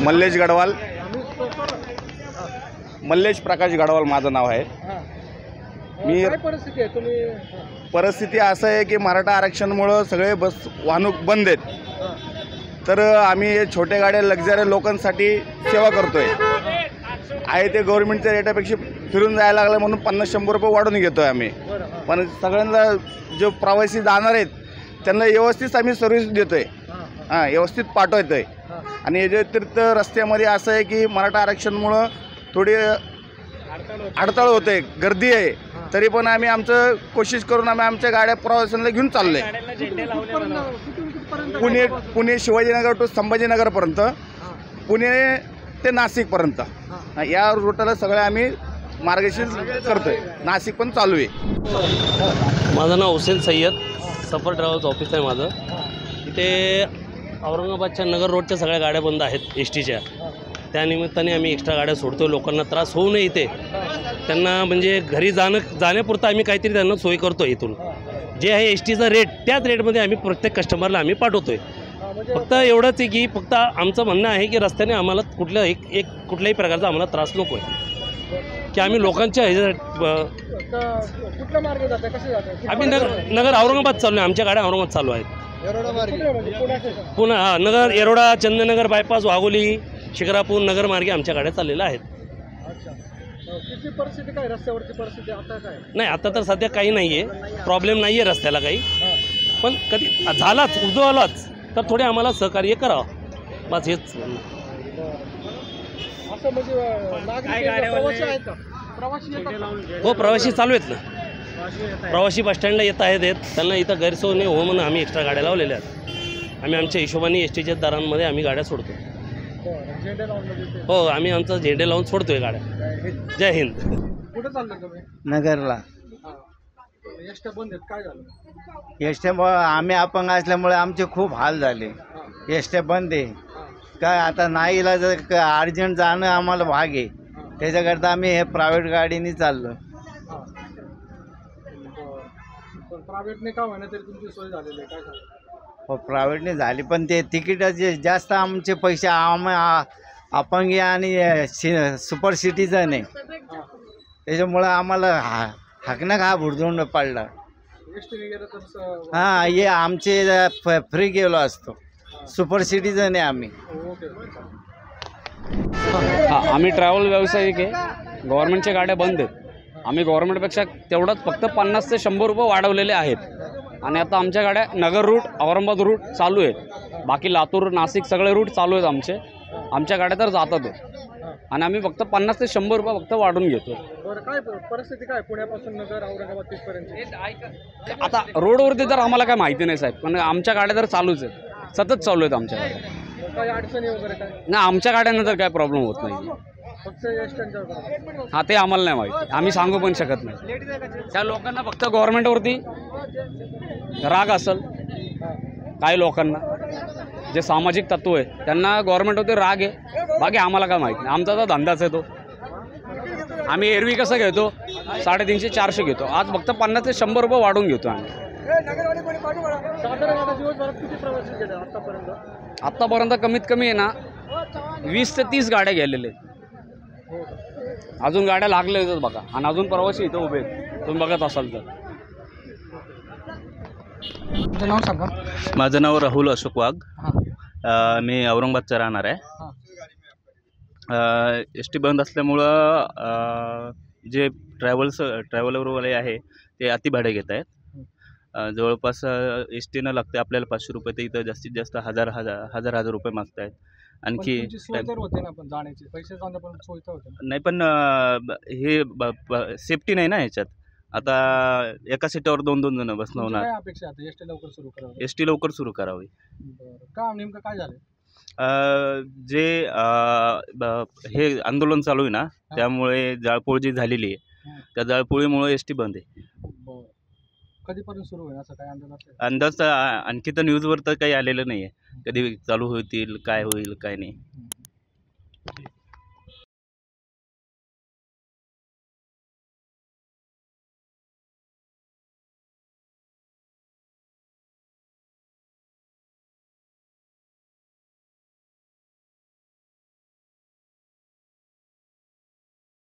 मल्लेश गडवाल, मल्लेश प्रकाश गडवाल माझं नाव आहे। मी परिस्थिती आहे तुम्ही परिस्थिती असं आहे की मराठा आरक्षणामुळे सगळे बस वाहतूक बंद आहेत। तर आम्ही छोट्या गाड्या लक्झरी लोकांसाठी सेवा करतोय आहे ते गव्हर्नमेंटच्या रेटापेक्षा फिरून जायला लागलं म्हणून 50-100 रुपये वाढवून घेतोय आम्ही। पण सगळ्यांना जो प्रवासी जाणार आहेत त्यांना व्यवस्थित आम्ही सर्व्हिस देतोय, व्यवस्थित पाठवतोय। आणि याच्या व्यतिरिक्त रस्त्यामध्ये असं आहे की मराठा आरक्षणामुळं थोडी अडथळा होते, गर्दी आहे, तरी पण आम्ही आमचं कोशिश करून आम्ही आमच्या गाड्या प्रवाशांना घेऊन चाललोय। पुणे शिवाजीनगर टू संभाजीनगरपर्यंत, पुणे ते नाशिकपर्यंत या रूटला सगळं आम्ही मार्गदर्शन करतोय। नाशिक पण चालू आहे। माझं नाव हुसेन सय्यद, सफर ट्रॅव्हल्स ऑफिस आहे माझं। इथे औरंगाबादच्या नगर रोडच्या सगळ्या गाड्या बंद आहेत एस टीच्या, त्यानिमित्ताने आम्ही एक्स्ट्रा गाड्या सोडतो। लोकांना त्रास होऊ नये इथे, त्यांना म्हणजे घरी जाण्यापुरतं आम्ही काहीतरी त्यांना सोय करतो। इथून जे आहे एस टीचा रेट त्याच रेटमध्ये आम्ही प्रत्येक कस्टमरला आम्ही पाठवतो आहे। फक्त एवढंच आहे की फक्त आमचं म्हणणं आहे की रस्त्याने आम्हाला कुठल्याही प्रकारचा आम्हाला त्रास नको आहे, की आम्ही लोकांच्या कुठला मार्ग जाते, कसे जाते? आम्ही नगर औरंगाबाद चालू आहे, आमच्या गाड्या औरंगाबाद चालू आहेत। पुन्हा नगर येरोडा, चंदनगर बायपास, वाघोली, शिक्रापूर नगर मार्गे आमच्या गाड्या चाललेल्या आहेत। किती परिस्थिती काय रस्त्यावरची परिस्थिती आता काय? नाही, आता तर सध्या काही नाही आहे, प्रॉब्लेम नाही आहे रस्त्याला काही, पण कधी झालाच उद्भवलाच तर थोडे आम्हाला सहकार्य करावं, बस हेच। असं म्हणजे प्रवासी आहेत का? प्रवासी हो, प्रवासी चालू आहेत ना, प्रवासी बसस्टँडला येत आहेत, त्यांना इथं गैरसोय नाही हो म्हणून आम्ही एक्स्ट्रा गाड्या लावलेल्या आहेत। आम्ही आमच्या हिशोबाने एस टीच्या दरांमध्ये आम्ही गाड्या सोडतो। हो, आम्ही आमचं झेंडे लावून सोडतोय गाड्या। जय हिंद। कुठे चाललं तुम्ही? नगरला। एसट्या बंद आहेत, काय झालं? एसट्या आम्ही अपंग असल्यामुळे आमचे खूप हाल झाले। एसट्या बंद आहे, काय आता नाही इलाज, अर्जंट जाणं आम्हाला भाग आहे, त्याच्याकरता आम्ही हे प्रायव्हेट गाडीने चाललो। प्रायव्हेटने का होईना तरी तुमची सोय झालेली आहे, काय झालं? हो, प्रायव्हेटने झाली, पण ते तिकीटाचे जास्त आमचे पैसे अपंग आणि सुपर सिटीजन आहे, त्याच्यामुळं आम्हाला हाकणं का भुरदंड पडला। हां, हे आमचे फ्री गेलो असतो, सुपर सिटीजन आहे आम्ही। आम्ही ट्रॅव्हल व्यावसायिक आहे, गव्हर्नमेंटच्या गाड्या बंद आहेत। आम्ही गव्हर्नमेंटपेक्षा तेवढंच फक्त 50 ते 100 रुपये वाढवलेले आहेत। आणि आता आमच्या गाड्या नगर रूट, औरंगाबाद रूट चालू आहेत, बाकी लातूर, नाशिक सगळे रूट चालू आहेत आमचे। आमच्या गाड्या तर जातातच आणि आम्ही फक्त 50 ते 100 रुपये फक्त वाढून घेतो। काय परिस्थिती काय पुण्यापासून नगर औरंगाबाद तिथपर्यंत? आता रोडवरती तर आम्हाला काय माहिती नाही साहेब, पण आमच्या गाड्या तर चालूच आहेत, सतत चालू आहेत आमच्या गाड्या। काही अडचणी वगैरे काय? नाही, आमच्या गाड्यांना तर काय प्रॉब्लेम होत नाही। फक्त एसट्यांच्या हां, ते आम्हाला नाही माहिती, आम्ही सांगू पण शकत नाही। त्या लोकांना फक्त गव्हर्नमेंटवरती राग असेल, काही लोकांना जे सामाजिक तत्व आहे त्यांना गव्हर्नमेंटवरती राग आहे, बाकी आम्हाला काय माहिती नाही। आमचा तर धंदाच आहे तो। आम्ही एरवी कसं घेतो 350-400 घेतो, आज फक्त 50 ते 100 रुपये वाढून घेतो आम्ही। आत्तापर्यंत कमीत कमी आहे ना 20 ते 30 गाड्या गेलेल्या आहेत, अजून गाड्या लागल्या आहेत बघा, आणि अजून प्रवासी इथं उभे आहेत, तुम्ही बघत असाल तर। नाव सांगा। माझं नाव राहुल अशोक वाघ, मी औरंगाबादचा राहणार आहे। एस टी बंद असल्यामुळं जे ट्रॅव्हलरवाले आहे ते अति भाडे घेत आहेत। जवळपास एस टीनं लागते आपल्याला 500 रुपये, ते इथं जास्तीत जास्त हजार रुपये मागत आहेत। आणखी नाही, पण हे सेफ्टी नाही ना ह्याच्यात। आता एका सीटावर 2-2 जण बसणं होणार। एस टी लवकर सुरू करावी। का नेमकं काय झालं? जे हे आंदोलन चालू आहे ना, त्यामुळे जाळपोळ जी झालेली आहे, त्या जाळपोळीमुळे एस टी बंद आहे। कधीपर्यंत सुरू होईल असं काय अंदाज असेल? अंदाज तर आणखी तर न्यूजवर तर काही आलेलं नाही आहे, कधी चालू होतील, काय होईल काय नाही.